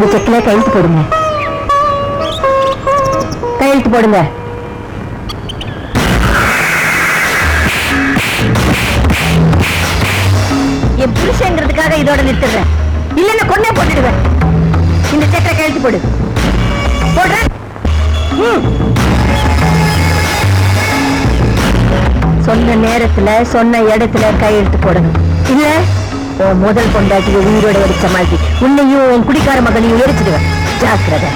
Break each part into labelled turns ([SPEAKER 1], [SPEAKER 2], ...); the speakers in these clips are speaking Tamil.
[SPEAKER 1] இந்த செக்ல கையெழுத்து போடுங்க. கையெழுத்து போடுங்க. என் புருஷங்கிறதுக்காக இதோட நிறுத்துறேன், இல்லைன்னா கொன்னே போட்டுடுவேன். இந்த செக்ல கையெழுத்து போடு. போடுறேன். சொன்ன நேரத்துல சொன்ன இடத்துல கையெழுத்து போடணும். இல்ல உன் முதல் கொண்டாட்டிய உயிரோட எரிச்ச மாதிரி உன்னையும் உன் குடிக்கார மகனையும் எரிச்சிடுவேன். ஜாக்கிரதை.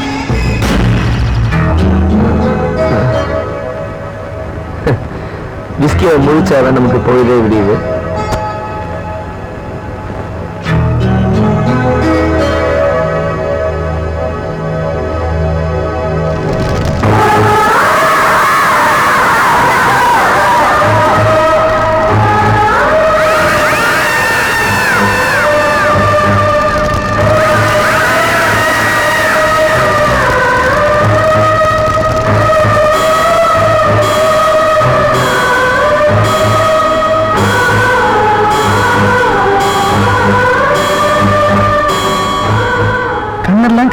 [SPEAKER 2] விஸ்கியை முழிச்சாதான் நமக்கு போயிலே விடியுது.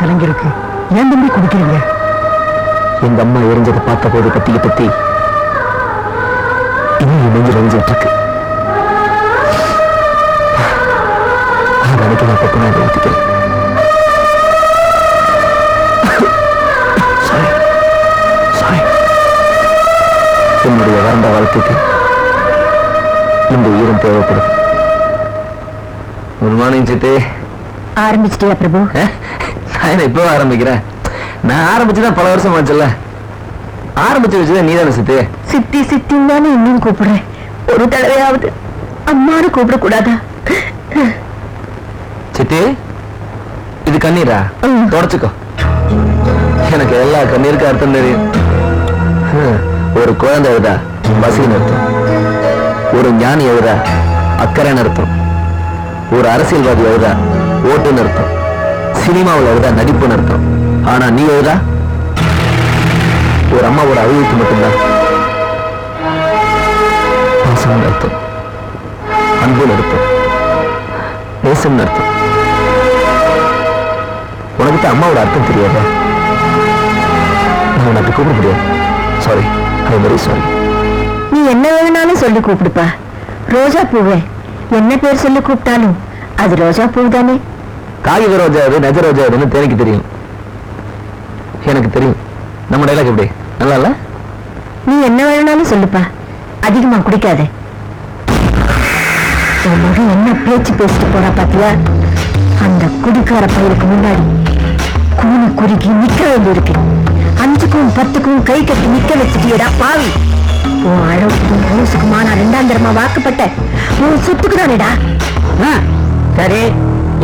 [SPEAKER 1] கலங்கிருக்கு. ஏன் தம்பி குடிக்கிறீங்க?
[SPEAKER 2] எங்க அம்மா எரிஞ்சதை பார்த்த போது பத்திய பத்தி இன்னும் நெஞ்சில் எரிஞ்சிட்டு இருக்கு. அன்னைக்கு நான் பக்கம் நான் எடுத்துக்கிறேன். என்னுடைய வறண்ட வாழ்க்கைக்கு இந்த ஈரம் தேவைப்படுது. குட் மார்னிங் சித்தி.
[SPEAKER 1] ஆரம்பிச்சிட்டியா பிரபு?
[SPEAKER 2] நான் இப்போ ஆரம்பிக்கிறேன். நான் ஆரம்பிச்சுதான் பல வருஷம் ஆச்சுல்ல. ஆரம்பிச்சு வச்சுதான் நீதானே சித்தி.
[SPEAKER 1] சித்தி சித்தின்னு தானே இன்னும் கூப்பிடுறேன். ஒரு தடவையாவது அம்மானு கூப்பிடக்கூடாதா?
[SPEAKER 2] சித்தி, இது கண்ணீரா? தொடச்சுக்கோ. எனக்கு எல்லா கண்ணீருக்கு அர்த்தம் தெரியும். ஒரு குழந்தை எழுதா பசின்னு அர்த்தம், ஒரு ஞானி எழுதா அக்கறைன்னு அர்த்தம், ஒரு அரசியல்வாதி எழுதா ஓட்டுன்னு அர்த்தம், சினிமாவில் எழுதா நடிப்புன்னு அர்த்தம். ஆனா நீ எழுதா ஒரு அம்மாவோட அழுகைக்கு மட்டும்தான் பாசம்னு அர்த்தம், அன்புன்னு அர்த்தம், நேசம்னு அர்த்தம். உனக்கிட்ட அம்மாவோட அர்த்தம் தெரியாதா? நான் உனக்கு கூப்பிட முடியாது. Sorry, I very sorry.
[SPEAKER 1] நீ என்ன வேணாலும் சொல்லி கூப்பிடுப்பா. ரோஜா பூவே என்ன பேர் சொல்லி கூப்பிட்டாலும் அது ரோஜா பூ தானே.
[SPEAKER 2] காகித ரோஜா அது நெஜ ரோஜா அதுன்னு எனக்கு தெரியும். எனக்கு தெரியும். நம்ம டைலாக் எப்படி நல்லா இல்ல?
[SPEAKER 1] நீ என்ன வேணாலும் சொல்லுப்பா, அதிகமா குடிக்காத. உன் மகன் என்ன பேச்சு பேசிட்டு போறா பாத்தியா? அந்த குடிக்கார பயிருக்கு முன்னாடி கூனி குறுக்கி நிக்க வேண்டியிருக்கு. 5க்கும் 10க்கும் கை கட்டி நிக்க வச்சுட்டியடா பாவி. உன் அழகுக்கும் ரோசுக்குமா நான் 2ஆம் தரமா வாக்குப்பட்ட உன் சொத்துக்கு தானேடா.
[SPEAKER 3] சரி,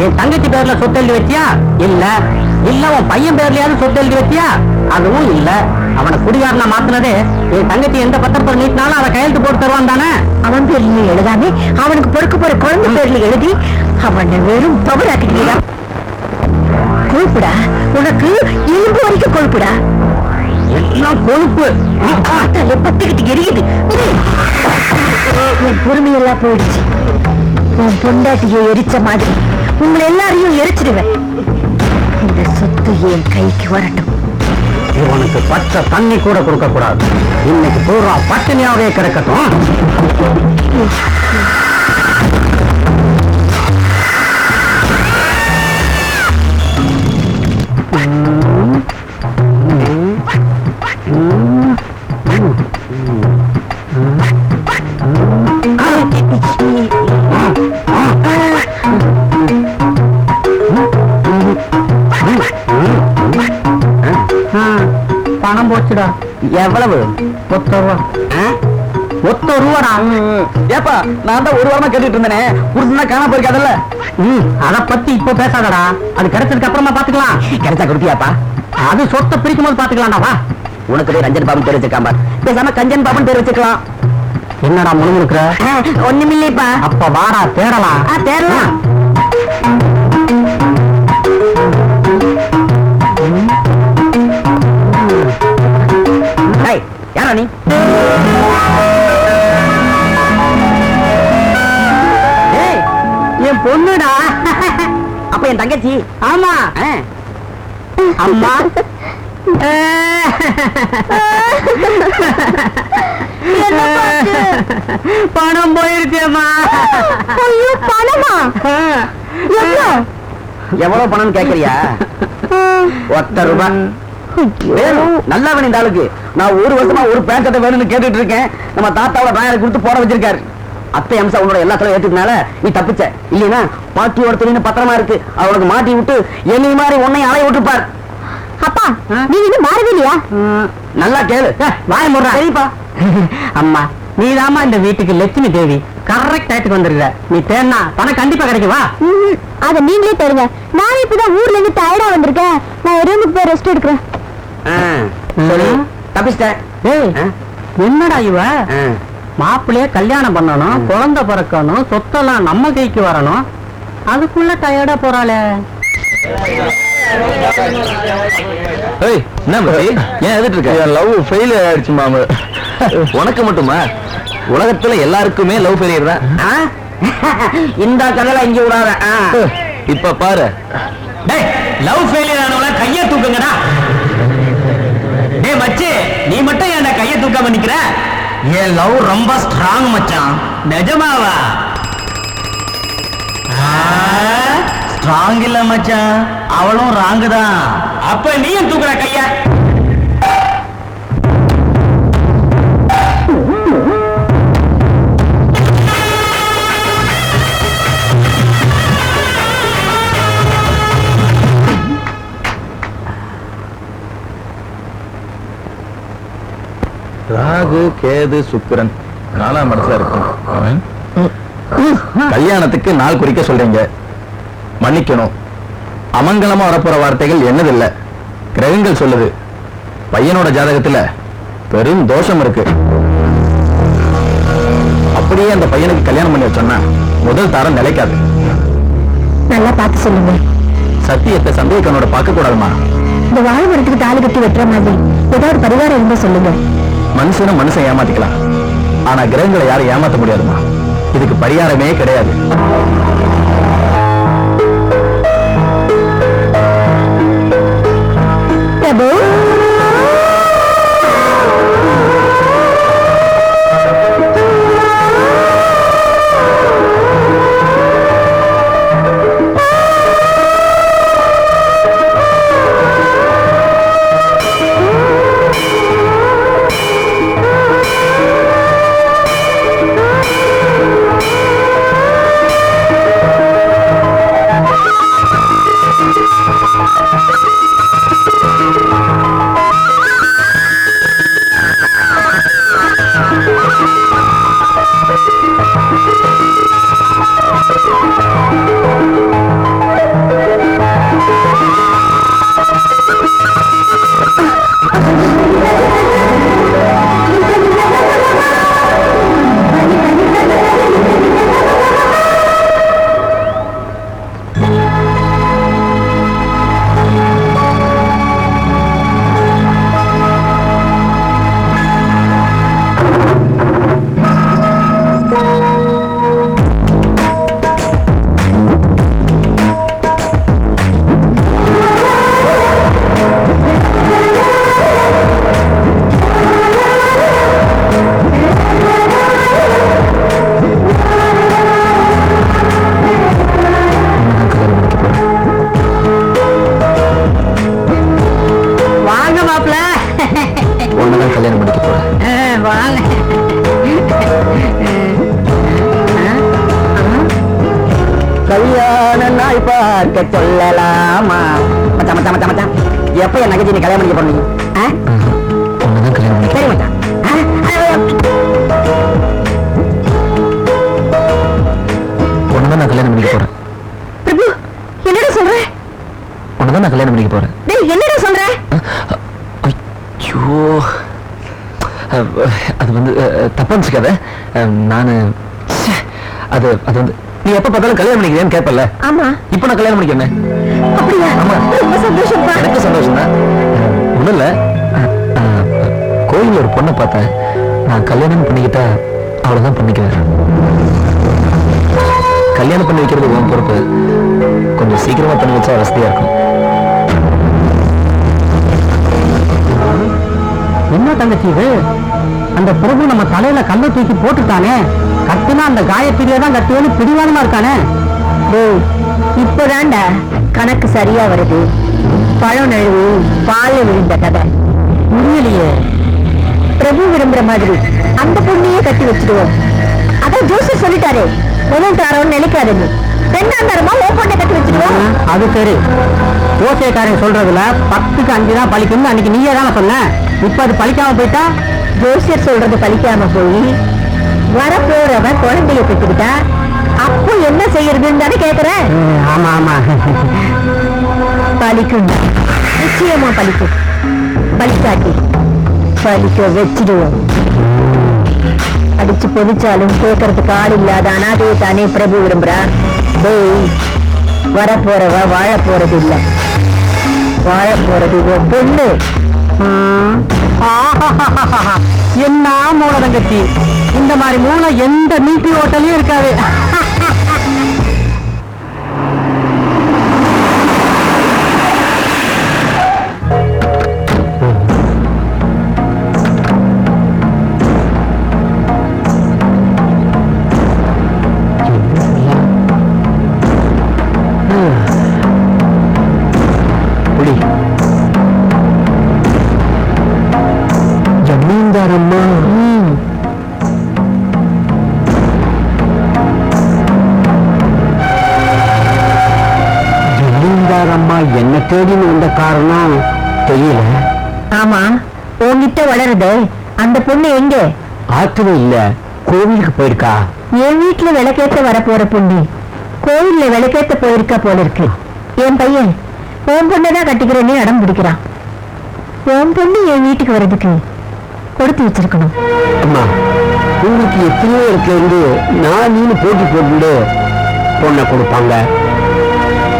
[SPEAKER 3] என் தங்கச்சி பேர்ல சொத்து எழுதி வச்சியா? இல்ல. இல்ல உன் பையன் பேர்லயாவது சொத்து எழுதி வச்சியா? அதுவும் இல்ல. அவனை குடிகாரனா மாத்தினதே என் தங்கச்சி எந்த பத்திரத்தை நீட்டினாலும் அதை கையெழுத்து போட்டு தருவான் தானே?
[SPEAKER 1] அவன் பேர்லயும் எழுதாமே அவனுக்கு பொறுக்க போற குழந்தை பேர்ல எழுதி அவனை வெறும் பவராக்கிட்டா. கொழுப்புடா உனக்கு, இரும்பு வரைக்கும் கொழுப்புடா.
[SPEAKER 3] எல்லாம் கொழுப்பு.
[SPEAKER 1] பத்துக்கிட்டு எரியுது. என் பொறுமையெல்லாம் போயிடுச்சு. உன் பொண்டாட்டியை எரிச்ச மாதிரி உங்களை எல்லாரையும் எரிச்சிடுவேன். இந்த சொத்து என் கைக்கு வரட்டும்.
[SPEAKER 3] இவனுக்கு பச்சை தண்ணி கூட கொடுக்க கூடாது. இன்னைக்கு பூரா பட்டினியாவே கிடக்கட்டும். பணம் போச்சுடா. எவ்வளவு? 10 ரூபா. 10 ரூபாடா.
[SPEAKER 2] ஏப்பா, நான் தான் ஒரு வாரமா கேட்டுட்டு இருந்தேனே, குடுத்தா காண போயிருக்காதல்ல.
[SPEAKER 3] அத பத்தி இப்ப பேசாதடா. அது கிடைச்சதுக்கு அப்புறமா பாத்துக்கலாம்.
[SPEAKER 2] கிடைச்சா கொடுத்தியாப்பா?
[SPEAKER 3] அது சொத்தை பிரிக்கும் போது பாத்துக்கலாம்டா. வா.
[SPEAKER 2] உனக்கு ரஞ்சன் பாபு பேர் வச்சிருக்காம்பா, பேசாம கஞ்சன் பாபுன்னு பேர் வச்சுக்கலாம்.
[SPEAKER 3] என்னடா முழுமுழுக்கிற?
[SPEAKER 1] ஒண்ணுமில்லைப்பா.
[SPEAKER 3] அப்ப வாடா தேடலாம்.
[SPEAKER 1] தேடலாம்.
[SPEAKER 3] யாரா நீ?
[SPEAKER 1] என் பொண்ணுடா.
[SPEAKER 3] அப்ப என் தங்கச்சி?
[SPEAKER 1] ஆமா.
[SPEAKER 3] அம்மா பணம் போயிருச்சேம்மா.
[SPEAKER 1] ஐயோ, பணமா?
[SPEAKER 3] எவ்வளவு பணம் கேக்குறியா? ₹1. நல்லா வேணும் இந்த ஆளுக்கு. நான் ஒரு வருஷமா ஒரு பேண்ட் சட்டை வேணும்னு கேட்டுட்டு இருக்கேன். நம்ம தாத்தாவோட பேங்க் கொடுத்து போட வச்சிருக்காரு. அத்தை அம்சா உன்னோட எல்லா தலையும் ஏத்துக்கனால நீ தப்பிச்ச. இல்லைன்னா பாட்டியோட துணின்னு பத்திரமா இருக்கு. அவனுக்கு மாட்டி விட்டு என்னை மாதிரி உன்னை அலைய விட்டுப்பார்.
[SPEAKER 1] அப்பா, நீ இன்னும் மாறவே இல்லையா?
[SPEAKER 3] நல்லா கேளு. வாய முடுறா. சரிப்பா. அம்மா, நீதாம்மா இந்த வீட்டுக்கு லட்சுமி தேவி. கரெக்ட் டைத்துக்கு வந்துருக்க. நீ தேன்னா பணம் கண்டிப்பா கிடைக்குவா?
[SPEAKER 1] அத நீங்களே தருங்க. நான் இப்பதான் ஊர்ல இருந்து டயர்டா வந்திருக்கேன். நான் ரூமுக்கு போய் ரெஸ்ட் எடுக்கிறேன்.
[SPEAKER 3] தப்பிச்சிட்டேன். என்னடா இவ? மாப்பிள்ளைய கல்யாணம் பண்ணணும், குழந்தை பிறக்கணும், சொத்தெல்லாம் நம்ம கைக்கு வரணும். அதுக்குள்ள டயர்டா போறாளே.
[SPEAKER 2] ஏய், என்ன மச்சி? ஏன் எதிர்த்து இருக்க? என் லவ் ஃபெயிலியர் ஆயிடுச்சு மாமா. உனக்கு மட்டுமா? உலகத்துல எல்லாருக்குமே லவ் ஃபெயிலியர் தான்.
[SPEAKER 3] இந்த கதலை இங்க விடாத.
[SPEAKER 2] இப்ப பாரு.
[SPEAKER 3] டேய், லவ் ஃபெயிலியர் ஆனவள கைய தூக்குங்கடா. டேய் மச்சி, நீ மட்டும் ஏன்டா கைய தூக்காம நிக்கிற? என் லவ் ரொம்ப ஸ்ட்ராங் மச்சான். நிஜமாவா? ஸ்ட்ராங் இல்ல மச்சான், அவளும் ராங்கு தான். அப்ப நீயும் தூக்குற கைய.
[SPEAKER 2] ராகு கேது சுக்கிரன் 4ஆம் இடத்துல இருக்கும். அவன் கல்யாணத்துக்கு நாள் குறிக்க சொல்றீங்க. மன்னிக்கணும், அமங்கலமா வரப்போற வார்த்தைகள் என்னதில்ல. கிரகங்கள் சொல்லுது பையனோட ஜாதகத்துல பெரும் தோஷம் இருக்கு. அப்படியே அந்த பையனுக்கு கல்யாணம் பண்ணி வச்சோம்னா முதல் தாரம் நிலைக்காது.
[SPEAKER 1] நல்லா பார்த்து சொல்லுங்க.
[SPEAKER 2] சத்தியத்தை சந்தேகனோட பார்க்க கூடாதுமா.
[SPEAKER 1] இந்த வாழ்வரத்துக்கு தாலி கட்டி வெட்டுற மாதிரி ஏதாவது பரிகாரம் இருந்தா சொல்லுங்க.
[SPEAKER 2] மனுஷனும் மனுஷன் ஏமாத்திக்கலாம், ஆனா கிரகங்களை யாரும் ஏமாத்த முடியாதுமா. இதுக்கு பரிகாரமே கிடையாது.
[SPEAKER 1] பிரபு,
[SPEAKER 3] கல்யாண நாள் பார்க்க சொல்லலாமா? மச்சான் மச்சான் மச்சான் மச்சான், எப்ப என் நகைச்சி நீ கல்யாணம் பண்ணிக்க போறீங்க? சரி மச்சான்.
[SPEAKER 2] உன்னதான் நான் கல்யாணம் பண்ணிக்க போறேன்.
[SPEAKER 1] பிரபு, என்னடா சொல்ற?
[SPEAKER 2] உன்னதான் நான் கல்யாணம் பண்ணிக்க போறேன்.
[SPEAKER 1] டேய், என்னடா சொல்ற?
[SPEAKER 2] ஐயோ, அது வந்து தப்பா நினைச்சுக்காத. நானு அது அது வந்து நீ எப்ப பார்த்தாலும் கல்யாணம் பண்ணிக்கிறேன்னு கேட்பல.
[SPEAKER 1] ஆமா,
[SPEAKER 2] இப்ப நான் கல்யாணம் பண்ணிக்கிறேன்.
[SPEAKER 1] அப்படியா?
[SPEAKER 2] ஆமா,
[SPEAKER 1] ரொம்ப சந்தோஷம்ப்பா.
[SPEAKER 2] எனக்கு சந்தோஷம் தான். ஒண்ணும் இல்ல, கோயில்ல ஒரு பொண்ணை பார்த்தேன். நான் கல்யாணம் பண்ணிக்கிட்டா அவ்வளவுதான் பண்ணிக்குவேன். கல்யாணம் பண்ணி வைக்கிறது உன் பொறுப்பு. கொஞ்சம் சீக்கிரமா பண்ணி வச்சா வசதியா இருக்கும்.
[SPEAKER 3] என்ன தங்கச்சி இது? அந்த பிரபு நம்ம தலையில கல்லை தூக்கி போட்டுட்டானே, கட்டுனா அந்த காயத்திரியே தான் கட்டுவேன்னு பிடிவாதமா இருக்கானே.
[SPEAKER 1] இப்பதான்டா கணக்கு சரியா வருது. பழம் நழுவு பால் விழுந்த கதை
[SPEAKER 3] முடியலையே.
[SPEAKER 1] பிரபு விரும்புற மாதிரி அந்த பொண்ணையே கட்டி வச்சிடுவோம். அதான் ஜோசியர் சொல்லிட்டாரு, முதல் தாரம் நினைக்காதுன்னு. ரெண்டாம் தாரமா ஓ பொண்ணை கட்டி வச்சிடுவோம்.
[SPEAKER 3] அது சரி, ஜோசியக்காரன் சொல்றதுல 10க்கு 5 தான் பழிக்கும்னு அன்னைக்கு நீயே தானே சொன்ன. இப்ப அது பழிக்காம போயிட்டா?
[SPEAKER 1] ஜோசியர் சொல்றது பழிக்காம போய் வரப்போறவன் குழந்தைய பெற்றுக்கிட்டா அப்போ என்ன செய்யறதுன்னு தானே கேக்குறேன்.
[SPEAKER 3] ஆமா ஆமா,
[SPEAKER 1] பழிக்கும், நிச்சயமா பழிக்கும். பழிக்காட்டி பழிக்க வச்சிடுவோம். அடிச்சு பொதிச்சாலும் கேட்கறதுக்கு ஆள் இல்லாத அனாதையை தானே பிரபு விரும்புறா. வரப்போறவ வாழ போறது இல்ல, வாழ போறது பொண்ணு.
[SPEAKER 3] என்ன மூல தங்கச்சி, இந்த மாதிரி மூளை எந்த மீட்டி ஹோட்டலையும் இருக்காது.
[SPEAKER 2] ஜமீன்தாரம்மா, ஜமீன்தாரம்மா என்ன தேடின்னு வந்த காரணம் தெரியல.
[SPEAKER 1] ஆமா, உன்கிட்ட வளருது அந்த பொண்ணு எங்க?
[SPEAKER 2] ஆத்துல இல்ல, கோவிலுக்கு போயிருக்கா.
[SPEAKER 1] என் வீட்டுல விளக்கேத்த வர போற பொண்ணு கோவில்ல விளக்கேத்த போயிருக்கா போல இருக்கு. என் பையன் உன் பொண்ணதான் கட்டிக்கிறேன்னு அடம் பிடிக்கிறான். உன் பொண்ணு என் வீட்டுக்கு வர்றதுக்கு கொடுத்து வச்சிருக்கணும்.
[SPEAKER 2] அம்மா, உங்களுக்கு எத்தனையோ இடத்துல இருந்து நான் நீனு போட்டி போட்டு பொண்ணை கொடுப்பாங்க.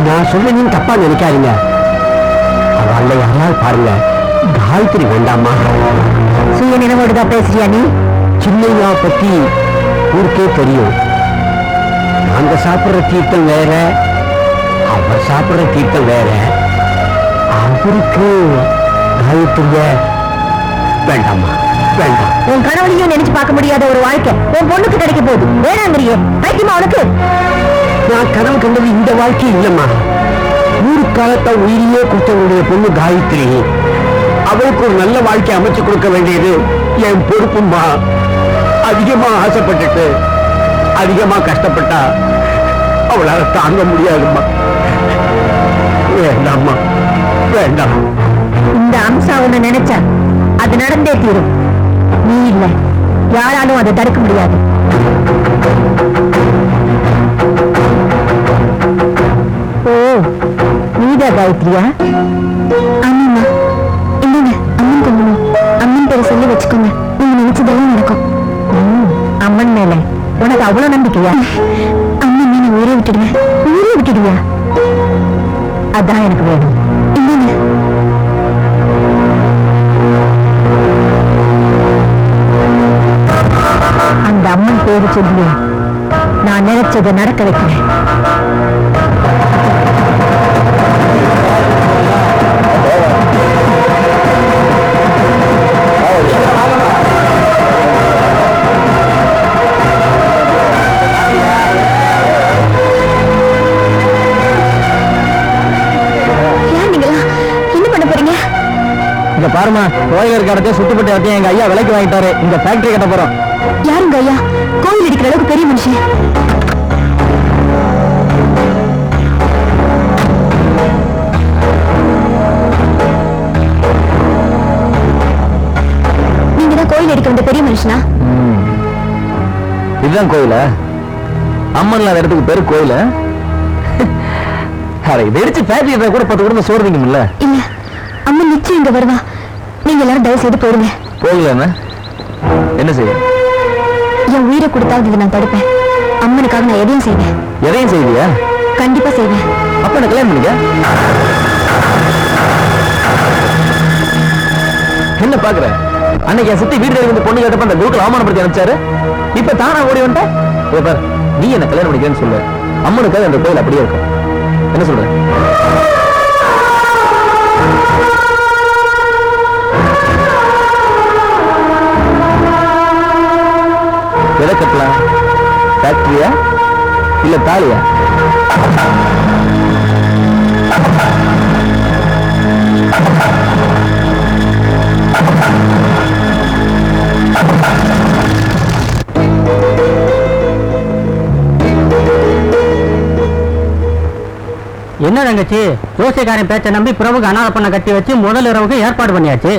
[SPEAKER 2] நான் சொல்ல நீங்க தப்பா நினைக்காதீங்க. அவள யாராவது பாருங்க, காயத்ரி வேண்டாமா?
[SPEAKER 1] சுய நினைவோடுதான் பேசுறியா நீ?
[SPEAKER 2] சின்னையா பத்தி ஊருக்கே தெரியும். நாங்க சாப்பிடுற தீர்த்தம் வேற, அவர் சாப்பிடுற தீர்த்தம் வேற. அவருக்கு காயத்ரிய வேண்டாமா? வேண்டாம்.
[SPEAKER 1] உன் கணவனையும் நினைச்சு பார்க்க முடியாத ஒரு வாழ்க்கை உன் பொண்ணுக்கு கிடைக்க போகுது. வேணாங்கிறியே ஐக்கியமா உனக்கு?
[SPEAKER 2] நான் கனவு கண்டது இந்த வாழ்க்கை இல்லம்மா. ஊருக்காலத்தை உயிரியே கொடுத்தவருடைய பொண்ணு காயத்ரி. அவளுக்கு ஒரு நல்ல வாழ்க்கை அமைச்சு கொடுக்க வேண்டியது என் பொறுப்புமா. அதிகமா ஆசைப்பட்டுட்டு அதிகமா கஷ்டப்பட்டா அவளால தாங்க முடியாதும்மா. வேண்டாம்மா, வேண்டாம்.
[SPEAKER 1] இந்த அம்சா ஒண்ணு நினைச்சா அது நடந்தே தீரும். நீ இல்ல, யாராலும் அதை தடுக்க முடியாது. ஓ, நீதா காயத்ரியா? ஆமாம்மா. இல்லைங்க, அம்மன் கும்பிடணும். அம்மன் பேரை சொல்லி வச்சுக்கோங்க, நீங்க நினைச்சதெல்லாம் நடக்கும். அம்மன் மேல உனக்கு அவ்வளவு நம்பிக்கையா? அம்மன் நீ உயிரை விட்டுடுவேன். உயிரை விட்டுடுவியா? அதான் எனக்கு வேணும். இல்லைங்க, அந்த அம்மன் பேரு சொல்லி நான் நினைச்சதை நடக்க வைக்கிறேன்.
[SPEAKER 2] இங்க பாருமா, கோயில் இருக்க இடத்தையும் சுட்டுப்பட்ட இடத்தையும் எங்க ஐயா விலைக்கு வாங்கிட்டாரு. இந்த ஃபேக்டரி கட்ட போறோம்.
[SPEAKER 1] யாருங்க ஐயா? கோயில் இருக்கிற அளவுக்கு பெரிய மனுஷன். நீங்க தான் கோயில் எடுக்க வந்த பெரிய மனுஷனா?
[SPEAKER 2] இதுதான் கோயில? அம்மன் இல்லாத இடத்துக்கு பேரு கோயில? வெடிச்சு ஃபேக்டரி கூட 10 குடும்பம் சோறுவீங்கல்ல?
[SPEAKER 1] இல்ல, அம்மன் நிச்சயம் இங்க வருவா. நீங்க எல்லாரும் தயவு செய்து போடுங்க.
[SPEAKER 2] போகல என்ன செய்ய?
[SPEAKER 1] என் உயிரை கொடுத்தாவது நான் தடுப்பேன். அம்மனுக்காக நான் எதையும் செய்வேன்.
[SPEAKER 2] எதையும் செய்வியா?
[SPEAKER 1] கண்டிப்பா செய்வேன்.
[SPEAKER 2] அப்ப எனக்கு கல்யாணம் பண்ணிக்க. என்ன பாக்குற? அன்னைக்கு என் சித்தி வீட்டுல இருந்து பொண்ணு கேட்டப்ப அந்த குருக்கள் அவமானப்படுத்தி அனுப்பிச்சாரு. இப்ப தானா ஓடி வந்துட்டேன். நீ என்ன கல்யாணம் பண்ணிக்கிறேன்னு சொல்லு, அம்மனுக்காக அந்த கோயில் அப்படியே இருக்கும். என்ன சொல்ற? எதை கட்டலாம்? ஃபேக்டரியா இல்ல தாலியா?
[SPEAKER 3] என்ன தங்கச்சி, ஜோசியக்காரன் பேச்சை நம்பி பிரபுக்கு அனாதை பண்ண கட்டி வச்சு முதல் இரவுக்கு ஏற்பாடு பண்ணியாச்சு.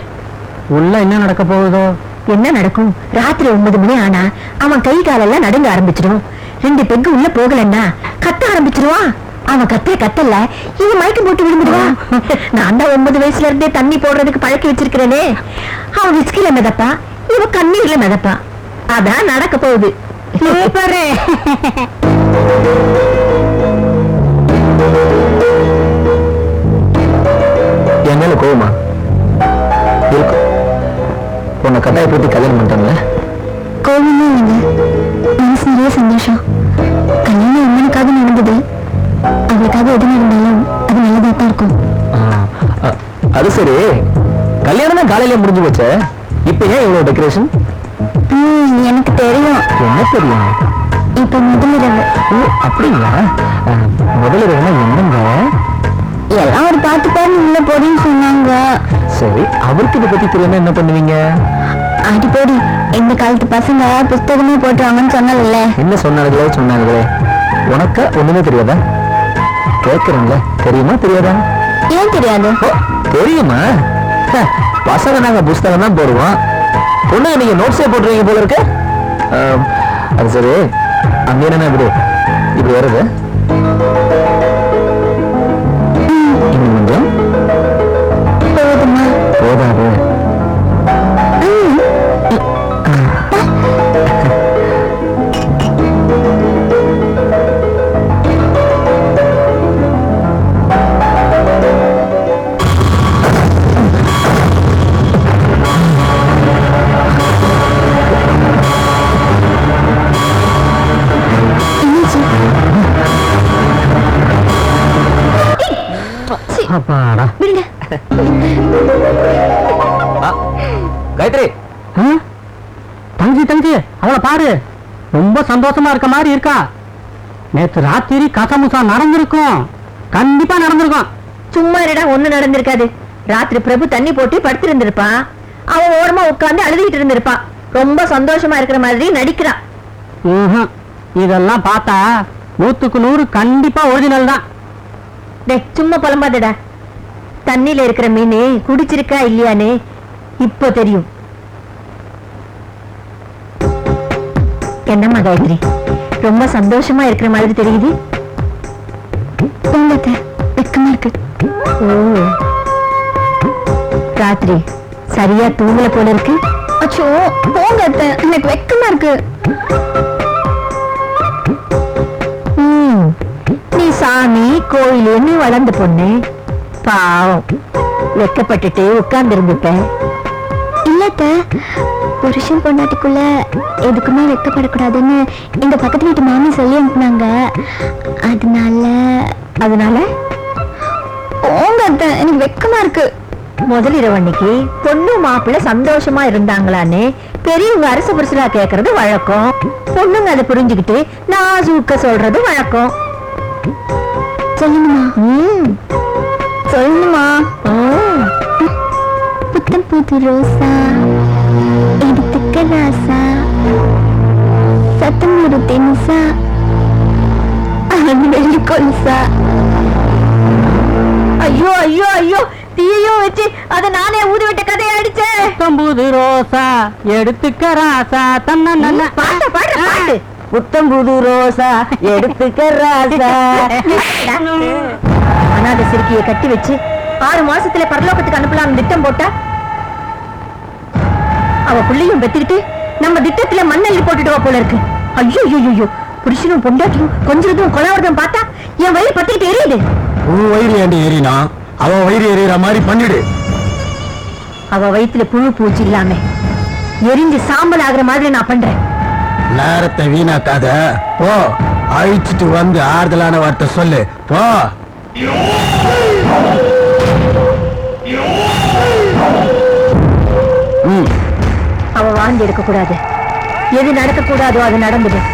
[SPEAKER 3] உள்ள என்ன நடக்க போகுதோ?
[SPEAKER 1] என்ன நடக்கும்? ராத்திரி 9 மணி ஆனா அவன் கை காலெல்லாம் நடுங்க ஆரம்பிச்சிடும். 2 பெக்கு உள்ள போகலன்னா கத்த ஆரம்பிச்சிருவான். அவன் கத்தல இது மயக்கம் போட்டு விழுந்துடுவான். நான் தான் 9 வயசுல இருந்தே தண்ணி போடுறதுக்கு பழக்கி வச்சிருக்கிறேனே. அவன் விஸ்கில மிதப்பா, இவ கண்ணீர்ல மிதப்பா. அதான் நடக்க போகுது. பாரு.
[SPEAKER 2] என் மேல கோவமா இருக்கும்? உன்னை கட்டாயப்படுத்தி கல்யாணம் பண்ணிட்டாங்க.
[SPEAKER 1] கோவமே இல்லைங்க, மனசு நிறைய சந்தோஷம். கல்யாணம் அம்மனுக்காக நடந்தது. அவளுக்காக எது நடந்தாலும் அது நல்லதா தான் இருக்கும்.
[SPEAKER 2] அது சரி, கல்யாணம் தான் காலையில முடிஞ்சு போச்ச, இப்ப ஏன் இவ்வளவு டெக்கரேஷன்?
[SPEAKER 1] எனக்கு தெரியும்.
[SPEAKER 2] என்ன தெரியும்?
[SPEAKER 1] இப்ப முதலிரவு.
[SPEAKER 2] அப்படிங்களா? முதலிரவுனா என்னங்க?
[SPEAKER 1] எல்லாம் ஒரு 10 பேர் உள்ள போறேன்னு சொன்னாங்க.
[SPEAKER 2] சரி, அவருக்கு இதை பத்தி தெரியாம என்ன பண்ணுவீங்க?
[SPEAKER 1] அடிப்படி இந்த காலத்து பசங்க புஸ்தகமே போட்டுவாங்கன்னு சொன்னல.
[SPEAKER 2] என்ன சொன்னாங்களே உனக்கு ஒண்ணுமே தெரியாதா? கேட்கறீங்களா? தெரியுமா தெரியாதா?
[SPEAKER 1] ஏன் தெரியாது?
[SPEAKER 2] தெரியுமா? பசங்க நாங்க புஸ்தகம் தான் போடுவோம், பொண்ணுங்க நீங்க நோட்ஸே போட்டுருவீங்க போல இருக்கு. அது சரி, அங்க என்ன இப்படி வருது? இன்னும் கொஞ்சம்
[SPEAKER 1] போதுமா?
[SPEAKER 2] போதாது.
[SPEAKER 3] அப்பாடா.
[SPEAKER 2] காயத்ரி,
[SPEAKER 3] தங்கச்சி அவளை பாரு, ரொம்ப சந்தோஷமா இருக்க மாதிரி இருக்கா. நேற்று ராத்திரி கசமுசா நடந்திருக்கும், கண்டிப்பா நடந்திருக்கும்.
[SPEAKER 1] சும்மா இருடா, ஒண்ணு நடந்திருக்காது. ராத்திரி பிரபு தண்ணி போட்டு படுத்திருந்திருப்பான். அவன் ஓரமா உட்கார்ந்து அழுதுகிட்டு இருந்திருப்பான். ரொம்ப சந்தோஷமா இருக்கிற மாதிரி நடிக்கிறான்.
[SPEAKER 3] இதெல்லாம் பார்த்தா 100க்கு 100 கண்டிப்பா ஒரிஜினல் தான்.
[SPEAKER 1] சும்மா புலம்பாதடா. தண்ணியில இருக்கிற மீன் குடிச்சிருக்கா இல்லையானே இப்போ தெரியும். என்னம்மா காயத்ரி, ரொம்ப சந்தோஷமா இருக்கிற மாதிரி தெரியுது. வெக்கமா இருக்கு. ஓ, ராத்திரி சரியா தூங்கல போல இருக்கு. அச்சோ போங்க, எனக்கு வெக்கமா இருக்கு. நீ சாமி கோயிலுன்னு வளர்ந்த பொண்ணு, பாவம் வெக்கப்பட்டுட்டு உட்கார்ந்து இருந்துட்ட. இல்லத்த, புருஷன் பொண்டாட்டிக்குள்ள எதுக்குமே வெக்கப்படக்கூடாதுன்னு எங்க பக்கத்து வீட்டு மாமி சொல்லி அனுப்புனாங்க. அதனால போங்க அத்தை, எனக்கு வெக்கமா இருக்கு. முதலிரவு அன்னைக்கு பொண்ணு மாப்பிள்ள சந்தோஷமா இருந்தாங்களான்னு பெரியவங்க அரசு புருஷலா கேக்குறது வழக்கம். பொண்ணுங்க அதை புரிஞ்சுக்கிட்டு நாசூக்க சொல்றது வழக்கம். சொல்லுமா? புத்தம் புது ரோசா எடுத்துக்க ராசா, சத்தம் ஒரு தெனுசா, அது வெள்ளி கொலுசா. ஐயோ ஐயோ ஐயோ, தீயையும் வச்சு அதை நானே ஊதி விட்ட கதையை அடிச்சேன்.
[SPEAKER 3] புத்தம்புது ரோசா எடுத்துக்க ராசா, தன்ன
[SPEAKER 1] பாட்டு பாடு பாட்டு.
[SPEAKER 3] புத்தம்புது ரோசா எடுத்துக்க ராசா.
[SPEAKER 1] அனாதை சிறுக்கியை கட்டி வச்சு 6 மாசத்துல பரலோகத்துக்கு அனுப்பலாம் திட்டம் போட்டா, அவ புள்ளையும் பெத்துக்கிட்டு நம்ம திட்டத்துல மண்ணள்ளி போட்டுடுவா போல இருக்கு. ஐயோ ஐயோ, புருஷனும் பொண்டாட்டியும் கொஞ்சம் கொலாவதும் பார்த்தா என் வயிறு பத்திட்டு எரியுது.
[SPEAKER 4] உன் வயிறு ஏண்டி எரினா? அவன் வயிறு எரியற மாதிரி பண்ணிடு.
[SPEAKER 1] அவ வயிற்றுல புழு பூச்சி இல்லாம எரிஞ்சு சாம்பல் ஆகுற மாதிரி நான் பண்றேன்.
[SPEAKER 4] நேரத்தை வீணாக்காத, போ. அழிச்சிட்டு வந்து ஆறுதலான வார்த்தை சொல்லு, போ.
[SPEAKER 1] அவ வாழ்ந்து எடுக்க கூடாது. எது நடக்கக்கூடாதோ அது நடந்துடும்.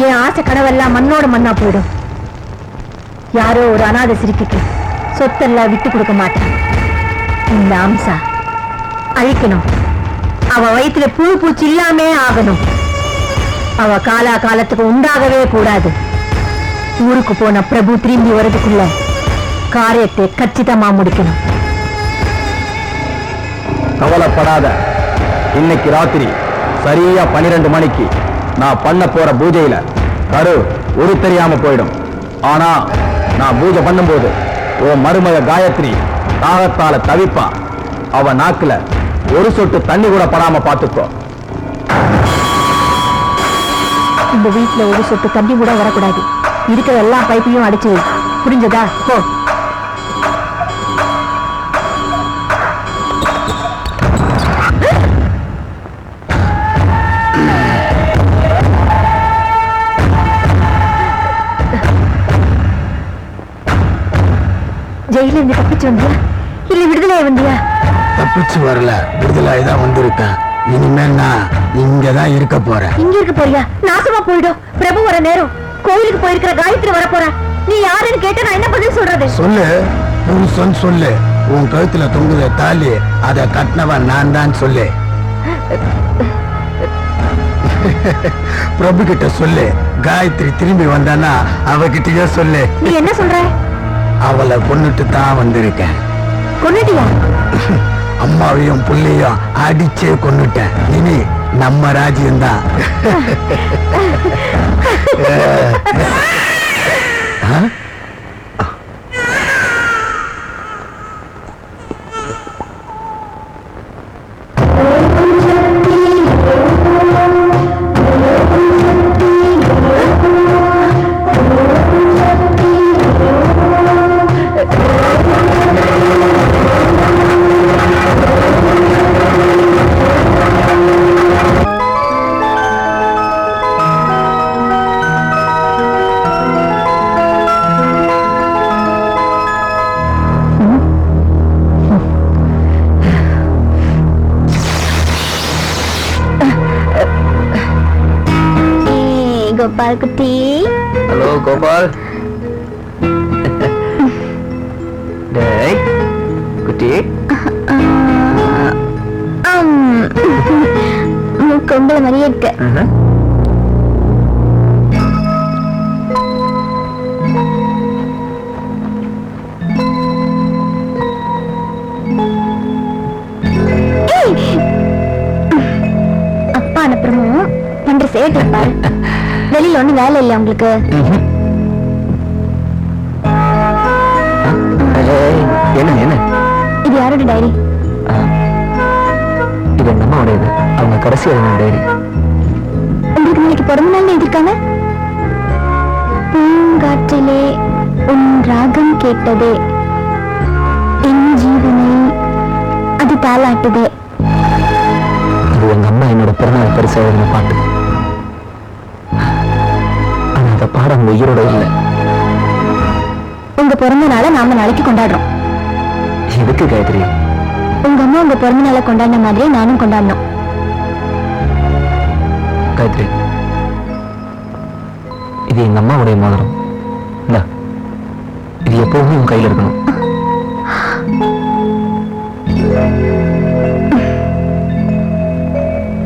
[SPEAKER 1] என் ஆசை கனவெல்லாம் மண்ணோட மண்ணா போயிடும். யாரோ ஒரு அநாத சிரிக்கிட்டு சொத்தெல்லாம் விட்டு கொடுக்க மாட்டான். இந்த அம்சா அழிக்கணும். அவ வயிற்றுல புழு பூச்சி இல்லாமே ஆகணும். அவ காலா காலத்துக்கு உண்டாகவே கூடாது. ஊருக்கு போன பிரபு திரும்பி வர்றதுக்குள்ள காரியத்தை கச்சிதமா முடிக்கணும்.
[SPEAKER 2] கவலைப்படாத. இன்னைக்கு ராத்திரி சரியா 12 மணிக்கு நான் பண்ண போற பூஜையில கரு ஒரு தெரியாம போயிடும். ஆனா நான் பூஜை பண்ணும்போது உன் மருமக காயத்ரி தாகத்தால தவிப்பா. அவ நாக்குல ஒரு சொட்டு தண்ணி கூட படாம பாத்துக்கோ.
[SPEAKER 1] இந்த வீட்டுல ஒரு சொட்டு தண்ணி கூட வரக்கூடாது. இருக்கிற எல்லா பைப்பையும் அடிச்சு வை. புரிஞ்சதா? போ. ஜெயில இருந்து தப்பிச்சு வந்தியா இல்ல விடுதலையா வந்தியா?
[SPEAKER 4] தப்பிச்சு வரல, விடுதலாய் தான் வந்திருக்கேன். இனிமேல் நான் இங்கதான் இருக்க போறேன்.
[SPEAKER 1] இங்க இருக்க போறியா? நாசமா போயிடும். பிரபு வர நேரம். கோயிலுக்கு போயிருக்கிற காயத்ரி வர போற. நீ யாருன்னு கேட்ட நான் என்ன பதில் சொல்றது?
[SPEAKER 4] சொல்லு, புருஷன் சொல்லு. உன் கழுத்துல தொங்குத தாலி அதை கட்டினவன் நான் தான் சொல்லு. பிரபு கிட்ட சொல்லு. காயத்ரி திரும்பி வந்தானா அவகிட்டயே சொல்லு.
[SPEAKER 1] நீ என்ன சொல்ற?
[SPEAKER 4] அவளை கொன்னுட்டு தான் வந்திருக்கேன்.
[SPEAKER 1] கொன்னுட்டியா?
[SPEAKER 4] அம்மாவையும் புள்ளையும் அடிச்சே கொன்னுட்டேன். இனி நம்ம ராஜ்யம்தான்.
[SPEAKER 1] கோபால் குட்டி.
[SPEAKER 2] ஹலோ கோபால். டேய் குட்டி.
[SPEAKER 1] கொம்பள மாதிரியே இருக்கு. அப்பா அனுப்புறமும் பண்ற சேட்டை பாரு. வெளியில ஒண்ணு வேலை இல்லை உங்களுக்கு?
[SPEAKER 2] என்ன என்ன
[SPEAKER 1] இது யாரோட டைரி?
[SPEAKER 2] இது எங்க அம்மாவோடையது. அவங்க கடைசி எழுதின டைரி.
[SPEAKER 1] உங்களுக்கு நாளைக்கு பிறந்த நாள் எழுதிருக்காங்க. பூங்காற்றிலே உன் ராகம் கேட்டதே, என் ஜீவனை அது தாளாட்டுதே.
[SPEAKER 2] அது எங்க அம்மா என்னோட பிறநாள் பரிசு எழுதின பாட்டு. ஆனா அந்த பாடம் உயிரோட இல்லை.
[SPEAKER 1] உங்க பிறந்த நாளை நாம நாளைக்கு கொண்டாடுறோம்.
[SPEAKER 2] எதுக்கு காயத்ரி?
[SPEAKER 1] உங்க அம்மா உங்க பிறந்த நாளை கொண்டாடின மாதிரியே நானும் கொண்டாடணும்.
[SPEAKER 2] காயத்ரி, இது எங்க அம்மாவுடைய மோதிரம். இது எப்பவுமே உன் கையில் இருக்கணும்.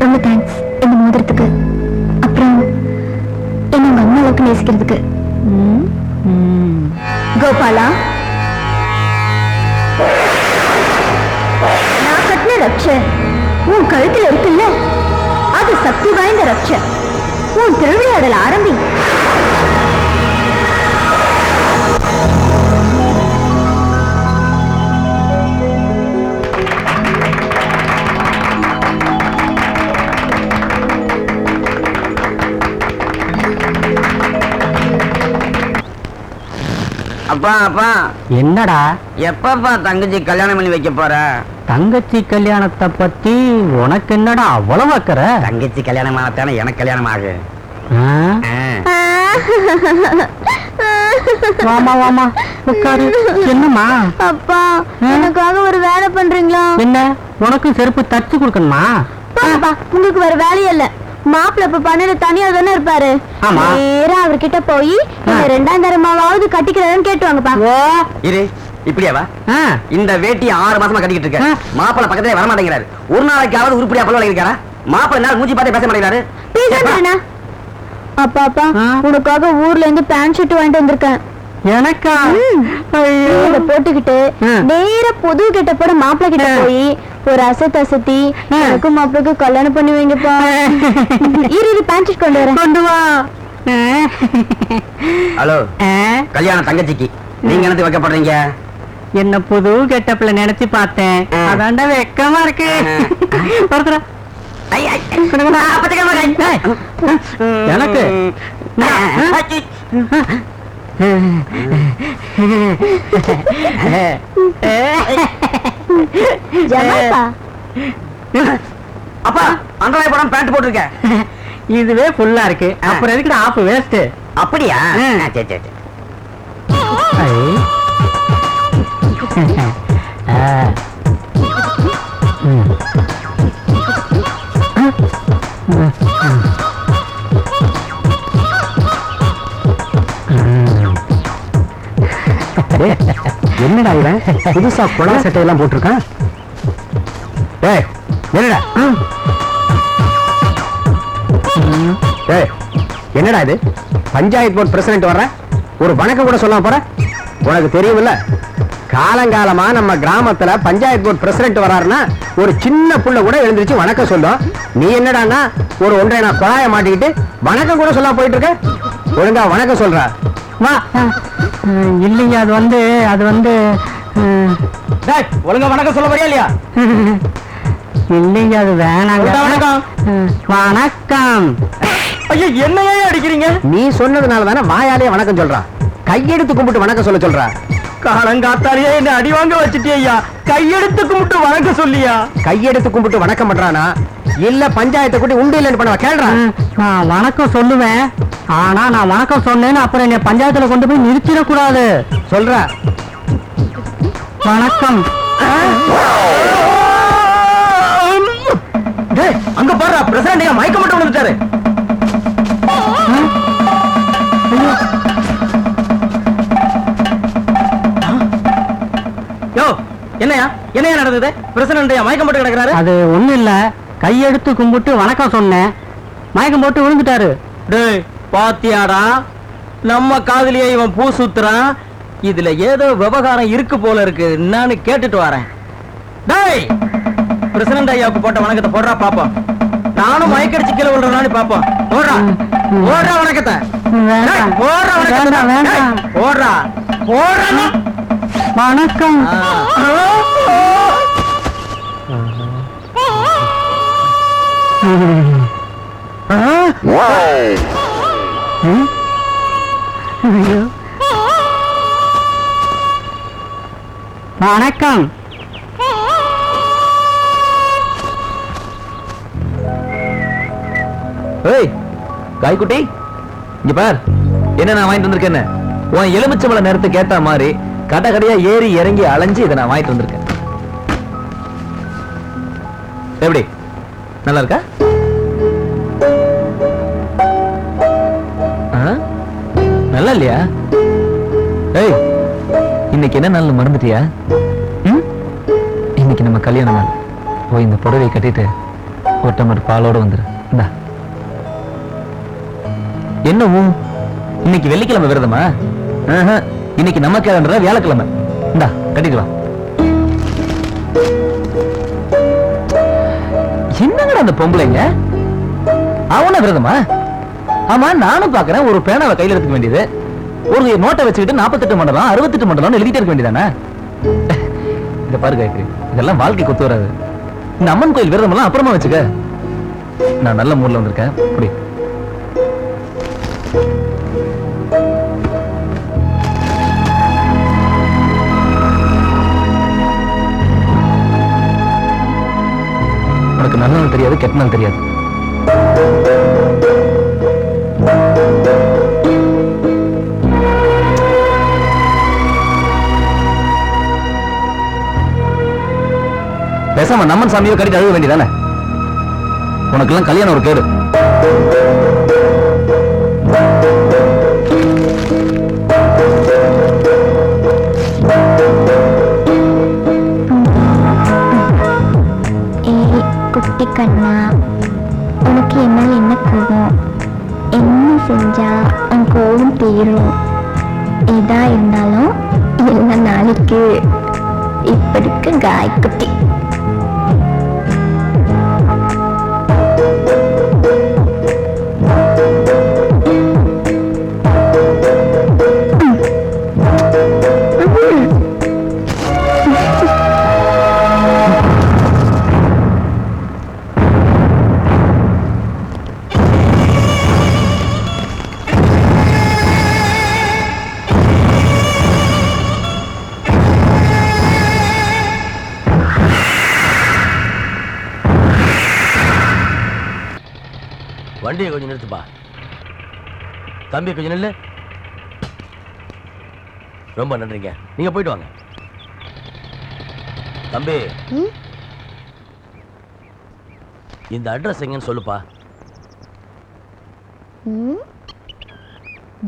[SPEAKER 1] ரொம்ப தேங்க்ஸ் இந்த மோதிரத்துக்கு. அப்புறம் என்ன உங்க அம்மா அளவுக்கு நேசிக்கிறதுக்கு. கோபாலா, நான் கட்டின ரட்ச உன் கழுத்துல இருக்குல்ல, அது சக்தி வாய்ந்த ரட்ச. உன் திருவிளையாடல் ஆரம்பி.
[SPEAKER 3] அப்பா அப்பா, என்னடா எப்பப்பா தங்கச்சி கல்யாணம் பண்ணி வைக்க போற? தங்கச்சி கல்யாணத்தை பத்தி உனக்கு என்னடா அவ்வளவு அக்கற? தங்கச்சி கல்யாணம் ஆனத்தானே எனக்கு கல்யாணம் ஆகு. வாமா வாமா உட்காரு. என்னம்மா?
[SPEAKER 1] அப்பா, எனக்காக ஒரு வேலை பண்றீங்களா?
[SPEAKER 3] என்ன, உனக்கு செருப்பு தச்சு கொடுக்கணுமா?
[SPEAKER 1] உங்களுக்கு வேற வேலையே இல்ல. மாப்பிள்ள இப்ப பண்ணல தனியா தானே இருப்பாரு.
[SPEAKER 3] ஆமா.
[SPEAKER 1] நேரா அவர்கிட்ட போய் இந்த 2ஆம் தரமாவது கட்டிக்கிறதுன்னு கேட்டுவாங்கப்பா.
[SPEAKER 3] இரு இப்படியாவா? இந்த வேட்டி 6 மாசமா கட்டிக்கிட்டு இருக்க. மாப்பிள்ள பக்கத்துல வர மாட்டேங்கிறாரு. ஒரு நாளைக்காவது உருப்படியா பல்ல வளைக்கிறாரா? மாப்பிள்ள நாள் மூஞ்சி பார்த்தே பேச மாட்டேங்கிறாரு.
[SPEAKER 1] பேசுறேனா? அப்பா அப்பா உனக்காக ஊர்ல இருந்து பேண்ட் ஷர்ட் வாங்கிட்டு வந்திருக்கேன்.
[SPEAKER 3] எனக்கா?
[SPEAKER 1] இத போட்டுக்கிட்டு நேரா புது கிட்ட போட மாப்பிள்ள கிட்ட போய் ஒரு அசத்தி எனக்கும் மாப்பிளைக்கும் கல்யாணம் பண்ணி வைங்கப்பா. இரு பேண்ட் ஷர்ட் கொண்டு வரேன்.
[SPEAKER 3] கொண்டு வா. ஹலோ, கல்யாண தங்கச்சிக்கு நீங்க என்னது வைக்கப்படுறீங்க? என்ன புது கெட்டப்ல நினைச்சு பார்த்தேன். அதாண்டா வெக்கமா இருக்கு. எனக்கு அப்பா அண்டராய் படம் பேண்ட் போட்டிருக்க. இதுவே ஃபுல்லா இருக்கு. அப்புறம் எதுக்கு ஆஃப் வேஸ்ட்? அப்படியா? சரி சரி. என்னடா இவன் புதுசா குழா சட்டையெல்லாம் போட்டிருக்கான்? என்னடா இது? பஞ்சாயத்து போர்டு பிரசிடென்ட் வர்ற, ஒரு வணக்கம் கூட சொல்லாம போற? உனக்கு தெரியுமில்ல, காலங்காலமா நம்ம கிராமத்துல பஞ்சாயத்து போர்டு பிரசிடென்ட் வராருன்னா ஒரு சின்ன புள்ள கூட எழுந்திருச்சு வணக்கம் சொல்லும். நீ என்னடான்னா ஒரு 1.5 குழாய மாட்டிக்கிட்டு வணக்கம் கூட சொல்லாம போயிட்டு இருக்க. ஒழுங்கா வணக்கம் சொல்ற. இல்லைங்க, அது வந்து ஒழுங்கா வணக்கம் சொல்ல போறியா இல்லையா? இல்லைங்க, அது வேணாங்க. வணக்கம். வணக்கம். ஐயோ, என்னையே அடிக்கிறீங்க? நீ சொன்னதுனால தானே வாயாலே வணக்கம் சொல்றான். கையெடுத்து கும்பிட்டு வணக்கம் சொல்ல சொல்ற. காலங்காத்தாலேயே என்ன அடி வாங்க வச்சுட்டியா? கையெடுத்து கும்பிட்டு வணக்கம் சொல்லியா? கையெடுத்து கும்பிட்டு வணக்கம் பண்றானா இல்ல பஞ்சாயத்தை கூட்டி உண்டு இல்லைன்னு பண்ணவா? கேள்றான். நான் வணக்கம் சொல்லுவேன், ஆனா நான் வணக்கம் சொன்னேன்னு அப்புறம் என்ன பஞ்சாயத்துல கொண்டு போய் நிறுத்திடக்கூடாது. சொல்ற. வணக்கம். அங்க பாரு, பிரசிடண்ட் மயக்க மட்டும் விழுந்துட்டாரு. என்னையா என்னையா நடந்தது? பிரசிடண்ட் மயக்கம் போட்டு கிடக்குறாரு. அது ஒண்ணு இல்ல, கையெடுத்து கும்பிட்டு வணக்கம் சொன்னேன், மயக்கம் போட்டு விழுந்துட்டாரு. டேய் பாத்தியாடா, நம்ம காதுலயே இவன் பூ சுத்துறான். இதுல ஏதோ விவகாரம் இருக்கு போல இருக்கு. நான் கேட்டுட்டு வரேன். டேய், பிரசிடண்ட் ஐயாவுக்கு போட்ட வணக்கத்தை போடுறா பாப்போம். நானும் மயக்கடிச்சு கீழே விழுறான்னு பாப்போம். போடுறா போடுறா வணக்கத்தை. போடுறா வணக்கத்தை. போடுறா போடுறா வணக்கம். வணக்கம்.
[SPEAKER 2] ஏய் காய்குட்டி, இங்க பார், என்ன நான் வாங்கிட்டு வந்திருக்கேன்னு. உன் எலுமிச்சம்பழ நேரத்துக்கு ஏத்த மாதிரி கடை கடையா ஏறி இறங்கி அலைஞ்சு இதை நான் வாங்கிட்டு வந்திருக்கேன். எப்படி, நல்லா இருக்கா? நல்லா இல்லையா? ஏய், இன்னைக்கு என்ன நாள் மறந்துட்டியா? இன்னைக்கு நம்ம கல்யாண நாள். போய் இந்த புடவை கட்டிட்டு ஒரு டம்ளர் பாலோட வந்துரு. இந்தா. என்ன இன்னைக்கு வெள்ளிக்கிழமை விரதமா? இன்னைக்கு நம்ம கேலண்டர் வியாழக்கிழமை. இந்தா கட்டிட்டு வா. என்னங்கடா அந்த பொம்பளைங்க, அவன விரதமா? ஆமா, நானும் பாக்குறேன். ஒரு பேனாவை கையில எடுத்துக்க வேண்டியது, ஒரு நோட்டை வச்சுக்கிட்டு 48 மண்டலம் 68 மண்டலம் எழுதிட்டே இருக்க வேண்டியதானே? இத பாரு காயத்ரி, இதெல்லாம் வாழ்க்கை கொத்து வராது. இந்த அம்மன் கோயில் விரதம் எல்லாம் அப்புறமா வச்சுக்க. நான் நல்ல மூட்ல வந்திருக்கேன். புடி. உனக்கு நல்ல நாள் தெரியாது, கெட்ட நாள் தெரியாது. பேசாம நம்மன் சாமியோ கட்டிட்டு அழுக வேண்டியதானே? உனக்கெல்லாம் கல்யாணம் ஒரு கேடு.
[SPEAKER 5] குட்டி கண்ணா, உனக்கு என்னால் என்ன கோபம்? என்ன செஞ்சா உன் கோபம் தீரும்? எதா இருந்தாலும் எல்லா நாளைக்கு இப்படிக்கு காய்க்குட்டி.
[SPEAKER 6] வண்டியை கொஞ்சம் நிறுத்துப்பா. தம்பி கொஞ்சம் நில்லு. ரொம்ப நன்றிங்க, நீங்க போயிட்டு வாங்க. தம்பி, இந்த அட்ரஸ் எங்கன்னு சொல்லுப்பா.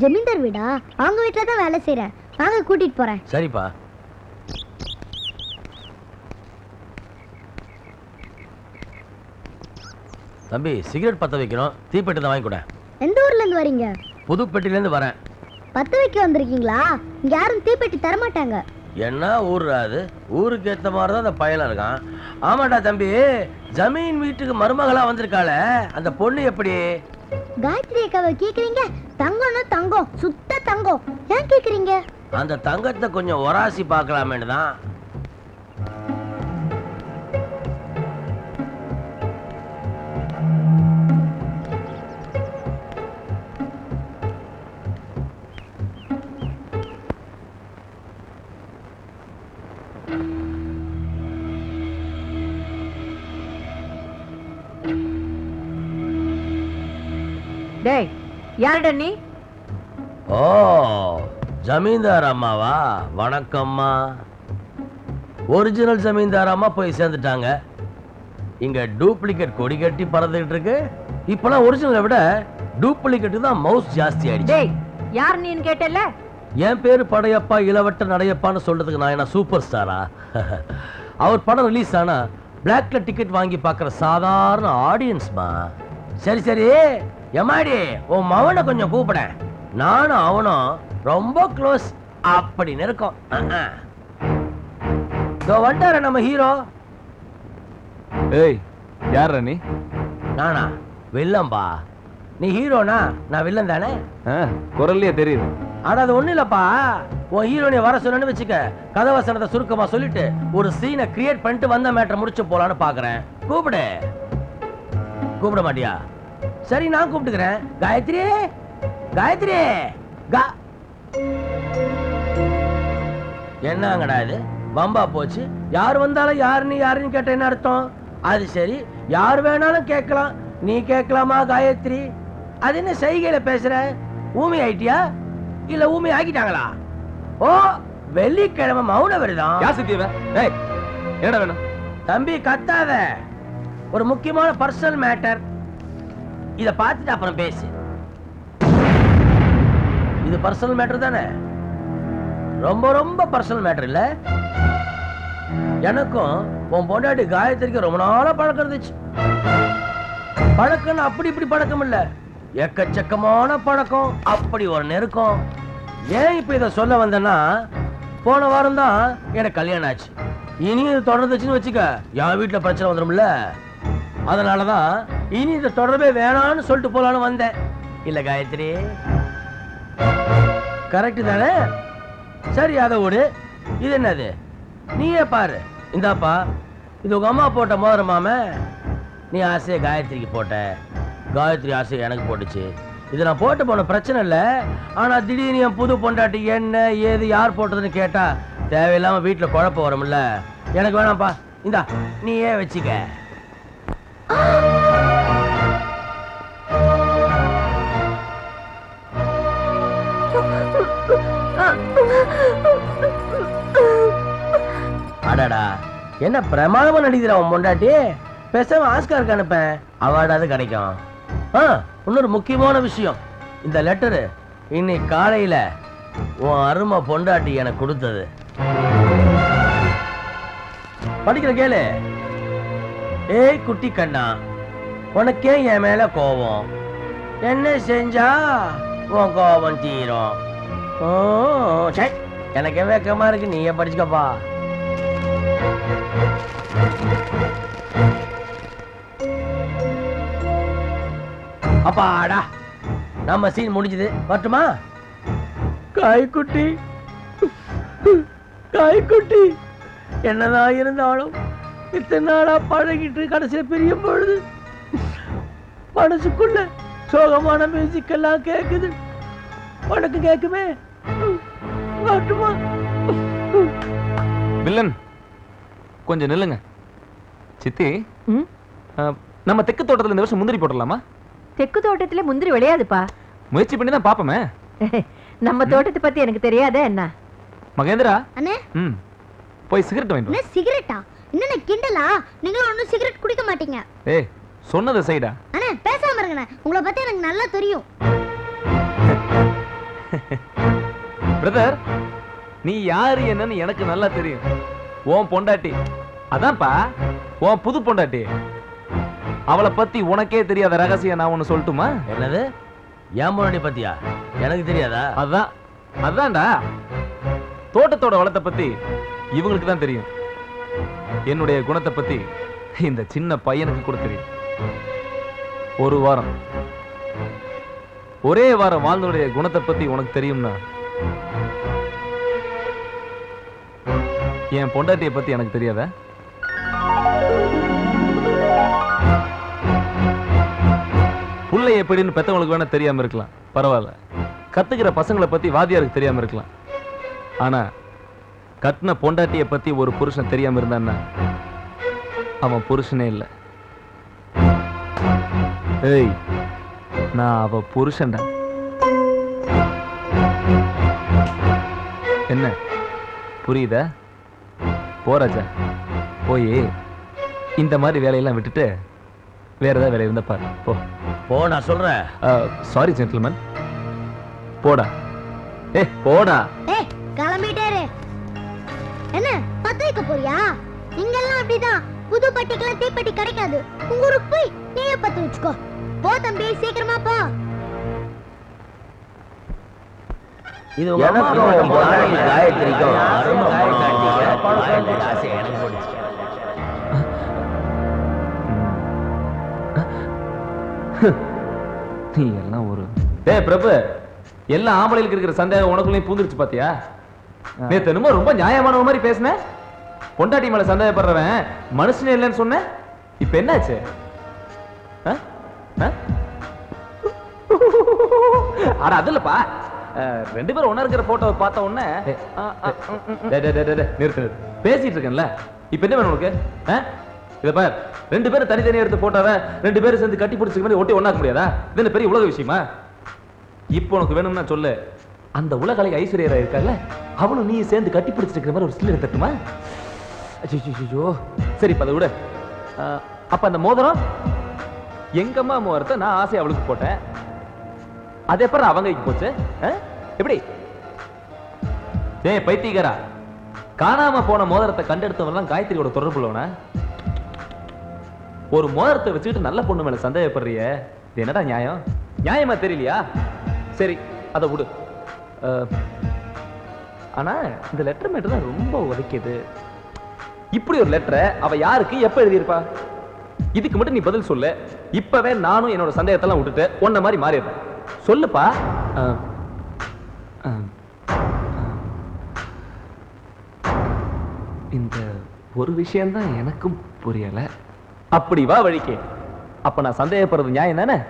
[SPEAKER 5] ஜமீன்தார் வீடா? அவங்க வீட்டுல தான் வேலை செய்யறேன், வாங்க கூட்டிட்டு போறேன்.
[SPEAKER 6] சரிப்பா. தம்பி, சிகரெட் பத்த வைக்கணும், தீப்பெட்டி தான் வாங்கி கூட.
[SPEAKER 5] எந்த ஊர்ல இருந்து வரீங்க?
[SPEAKER 6] புதுப்பேட்டையில இருந்து வரேன்.
[SPEAKER 5] பத்த வைக்க வந்திருக்கீங்களா? இங்க யாரும் தீப்பெட்டி தர மாட்டாங்க.
[SPEAKER 6] என்ன ஊர்ரா அது? ஊருக்கு ஏத்த மாதிரி தான் அந்த பையனா இருக்கான். ஆமாடா தம்பி, ஜமீன் வீட்டுக்கு மருமகளா வந்திருக்காள, அந்த பொண்ணு எப்படி?
[SPEAKER 5] காயத்ரி அக்காவை கேக்குறீங்க? தங்கம்னா தங்கம், சுத்த தங்கம். ஏன் கேக்குறீங்க?
[SPEAKER 6] அந்த தங்கத்தை கொஞ்சம் ஒராசி பார்க்கலாமேன்னு தான்.
[SPEAKER 1] டேய், யாருடா நீ?
[SPEAKER 6] ஓ, ஜமீன்தார் அம்மாவா? வணக்கம்மா. ஒரிஜினல் ஜமீன்தார் அம்மா போய் சேர்ந்துட்டாங்க. இங்க டூப்ளிகேட் கொடி கட்டி பறந்துகிட்டு இருக்கு. இப்பெல்லாம் ஒரிஜினலை விட டூப்ளிகேட் தான் மவுஸ் ஜாஸ்தி ஆயிடுச்சு.
[SPEAKER 1] டேய், யார் நீன்னு கேட்டல?
[SPEAKER 6] என் பேரு படையப்பா, இளவட்ட நடையப்பான்னு சொல்றதுக்கு நான் என்ன சூப்பர் ஸ்டாரா? அவர் படம் ரிலீஸ் ஆனா பிளாக்ல டிக்கெட் வாங்கி பார்க்குற சாதாரண ஆடியன்ஸ்மா. சரி சரி, எம்மாடி உன் மவனை கொஞ்சம் கூப்பிட. நானும் அவனும் ரொம்ப க்ளோஸ் அப்படின்னு இருக்கோம். வந்துட்டார நம்ம ஹீரோ.
[SPEAKER 2] ஏய், யார் நீ?
[SPEAKER 6] நானா? வில்லம்பா. நீ ஹீரோனா, நான் வில்லன் தானே?
[SPEAKER 2] குரல்லையே தெரியுது.
[SPEAKER 6] ஆனா அது ஒண்ணு இல்லப்பா, உன் ஹீரோனை வர சொன்னு வச்சுக்க, கதவசனத்தை சுருக்கமா சொல்லிட்டு ஒரு சீனை கிரியேட் பண்ணிட்டு வந்த மேட்டர் முடிச்சு போலான்னு பாக்குறேன். கூப்பிடு. கூப்பிட மாட்டியா? சரி, நான் கூப்பிட்டுக்கிறேன். காயத்ரி, காயத்ரி. என்னங்கடா இது வம்பா போச்சு? யார் வந்தாலும் யாருன்னு கேட்ட என்ன அர்த்தம்? அது சரி, யார் வேணாலும் கேட்கலாம். நீ கேட்கலாமா காயத்ரி? அது என்ன செய்கையில பேசுற? ஊமி ஆயிட்டியா இல்ல ஊமி ஆக்கிட்டாங்களா? ஓ, வெள்ளிக்கிழமை மௌன விரதம்.
[SPEAKER 2] என்னடா வேணும்?
[SPEAKER 6] தம்பி கத்தாத, ஒரு முக்கியமான பர்சனல் மேட்டர். இத பார்த்துட்டு அப்புறம் பேசு. இது பர்சனல் மேட்டர் தானே? ரொம்ப ரொம்ப பர்சனல் மேட்டர் இல்ல? எனக்கும் உன் பொண்டாட்டி காயத்ரிக்கு ரொம்ப நாளா பழக்கம் இருந்துச்சு. பழக்கம் அப்படி இப்படி பழக்கம் இல்ல, எக்கச்சக்கமான பழக்கம். அப்படி ஒரு நெருக்கம். ஏன் இப்ப இத சொல்ல வந்தேன்னா, போன வாரம் தான் எனக்கு கல்யாணம் ஆச்சு. இனி இது தொடர்ந்துச்சுன்னு வச்சுக்க, என் வீட்டுல பிரச்சனை வந்துடும்ல. அதனாலதான் இனி இந்த தொடர்பே வேணான்னு சொல்லிட்டு போலான்னு வந்தேன். இல்ல காயத்ரி? கரெக்ட் தானே? சரி, அதை விடு. இது என்னது? நீயே பாரு. இந்தாப்பா, இது உங்க அம்மா போட்ட மோதிரம் மாம. நீ ஆசையை காயத்ரிக்கு போட்ட, காயத்ரி ஆசையை எனக்கு போட்டுச்சு. இது நான் போட்டு போன பிரச்சனை இல்லை. ஆனா திடீர்னு என் புது பொண்டாட்டி என்ன ஏது யார் போட்டதுன்னு கேட்டா தேவையில்லாம வீட்டுல குழப்பம் வரும்ல. எனக்கு வேணாம்ப்பா, இந்தா நீயே வச்சுக்க. அடடா, என்ன பிரமாதமா நடிக்கிற உன் பொண்டாட்டி. பேசாம ஆஸ்காருக்கு அனுப்பேன், அவார்டாவது கிடைக்கும். இன்னொரு முக்கியமான விஷயம், இந்த லெட்டரு இன்னைக்கு காலையில உன் அருமை பொண்டாட்டி எனக்கு கொடுத்தது. படிக்கிற கேளு. ஏய் குட்டி கண்ணா, உனக்கே என் மேல கோபம், என்ன செஞ்சா உன் கோபம் தீரும். எனக்கு வேக்கமா இருக்கு, நீயே படிச்சுக்கப்பா. அப்பாடா, நம்ம சீன் முடிஞ்சது, வரட்டுமா? காய்குட்டி, காய்குட்டி, என்னதான் இருந்தாலும் இத்தனை நாளா பழகிட்டு கடைசியில பிரியும் பொழுது மனசுக்குள்ள சோகமான மியூசிக் எல்லாம் கேக்குது. உனக்கு கேக்குமே, வரட்டுமா?
[SPEAKER 2] வில்லன் கொஞ்சம் நில்லுங்க. சித்தி, நம்ம தெற்கு தோட்டத்துல இந்த வருஷம் முந்திரி போடலாமா?
[SPEAKER 1] தெற்கு தோட்டத்துல முந்திரி விளையாதுப்பா.
[SPEAKER 2] முயற்சி பண்ணி தான் பாப்போமே.
[SPEAKER 1] நம்ம தோட்டத்தை பத்தி எனக்கு தெரியாதே என்ன?
[SPEAKER 2] மகேந்திரா,
[SPEAKER 5] அண்ணே
[SPEAKER 2] போய் சிகரெட் வாங்கிட்டு வா.
[SPEAKER 5] என்ன சிகரெட்டா? என்ன கிண்டலா? நீங்க ஒண்ணும் சிகரெட் குடிக்க மாட்டீங்க.
[SPEAKER 2] ஏய், சொன்னது சைடா.
[SPEAKER 5] அண்ணே பேசாம இருங்கண்ணே, உங்களை பத்தி எனக்கு நல்லா தெரியும்.
[SPEAKER 2] பிரதர், நீ யாரு என்னன்னு எனக்கு நல்லா தெரியும். உன் பொண்டாட்டி அதான்ப்பா, உன் புது பொண்டாட்டி. அவளை பத்தி உனக்கே தெரியாத ரகசியம் நான் ஒண்ணு சொல்லட்டுமா?
[SPEAKER 6] என்னது? ஏன் பொண்டாட்டி பத்தியா? எனக்கு தெரியாதா?
[SPEAKER 2] அதான்டா, தோட்டத்தோட வளத்தை பத்தி இவங்களுக்கு தான் தெரியும். என்னுடைய குணத்தை பத்தி இந்த சின்ன பையனுக்கு கூட தெரியும். ஒரு வாரம், ஒரே வாரம் வாழ்ந்தோடைய குணத்தை பத்தி உனக்கு தெரியும்னா என் பொண்டாட்டியை பத்தி எனக்கு தெரியாத? புள்ளை எப்படின்னு பெத்தவங்களுக்கு வேணா தெரியாம இருக்கலாம், பரவாயில்ல. கத்துக்கிற பசங்களை பத்தி வாத்தியாருக்கு தெரியாம இருக்கலாம். ஆனா கட்டின பொண்டாட்டிய பத்தி ஒரு புருஷன் தெரியாம இருந்தான்னா அவன் புருஷனே இல்லை. ஏய், நான் அவ புருஷன்டா. என்ன புரியுதா? போராஜா, போய் இந்த மாதிரி வேலையெல்லாம் விட்டுட்டு வேற ஏதாவது வேலை இருந்தா பாரு. போ.
[SPEAKER 6] நான் சொல்றேன்.
[SPEAKER 2] சாரி ஜென்டில்மேன், போடா. போடா.
[SPEAKER 5] கிளம்பிட்டாரு. என்ன பத்த வைக்க போறியா? இங்கெல்லாம் அப்படிதான், புது பட்டிக்கெல்லாம் தீப்பெட்டி கிடைக்காது. உங்க ஊருக்கு போய் நீயே பத்த வச்சுக்கோ. போ தம்பி, சீக்கிரமா போ.
[SPEAKER 6] இது எனக்கும் காயத்ரிக்கும் அருமை பொண்டாட்டி ஆசை எனக்கு போடுச்சு.
[SPEAKER 2] நீ எல்லாம் ஒரு பிரபு, எல்லா ஆம்பளைகளுக்கு இருக்கிற சந்தேகம் உனக்குள்ளேயும் பூந்துருச்சு பாத்தியா? நேத்து என்னமோ ரொம்ப நியாயமான மாதிரி பேசின. பொண்டாட்டி மேல சந்தேகப்படுறவன் மனுஷனே இல்லைன்னு சொன்ன. இப்ப என்னாச்சு? அட அதுலப்பா, ரெண்டு பேரும் ஒண்ணா இருக்கிற போட்டோவை பார்த்த உடனே நிறுத்து. பேசிட்டு இருக்கேன்ல, இப்ப என்ன வேணும் உனக்கு? இத பார், ரெண்டு பேரும் தனித்தனியா எடுத்து போட்டோவை ரெண்டு பேரும் சேர்ந்து கட்டி பிடிச்சிக்க மாதிரி ஒட்டி ஒண்ணாக்க முடியாதா? இது என்ன பெரிய உலக விஷயமா? இப்போ உனக்கு வேணும்னா சொல்லு, அந்த உலகலை ஐஸ்வர்யா இருக்கால, அவளும் நீ சேர்ந்து கட்டி பிடிச்சிருக்கிற மாதிரி ஒரு சில்லறை தட்டுமா? ஐயோ, சரி இப்ப அதை விட. அப்ப அந்த மோதிரம் எங்கம்மா மோதிரத்தை நான் ஆசை அவளுக்கு போட்டேன், அதே பாரு அவங்க போச்சு. எப்படி? ஏய் பைத்தியக்காரா, காணாம போன மோதிரத்தை கண்டெடுத்தவெல்லாம் காயத்ரியோட தொடர்பு உள்ளவனா? ஒரு மோதிரத்தை வச்சுக்கிட்டு நல்ல பொண்ணு மேல சந்தேகப்படுறிய, இது என்னடா நியாயம்? நியாயமா தெரியலையா? சரி அதை விடு. ஆனா இந்த லெட்டர் மேட்டர் தான் ரொம்ப உதைக்குது. இப்படி ஒரு லெட்டரை அவ யாருக்கு எப்ப எழுதியிருப்பா? இதுக்கு மட்டும் நீ பதில் சொல்லு. இப்பவே நானும் என்னோட சந்தேகத்தெல்லாம் விட்டுட்டு உன்ன மாதிரி மாறிடுறேன். சொல்லுப்பா. இந்த ஒரு விஷயம்தான் எனக்கும் புரியல. அப்படி வா வழிக்கே. அப்ப நான் சந்தேகப்படுறது நியாயம் தானே?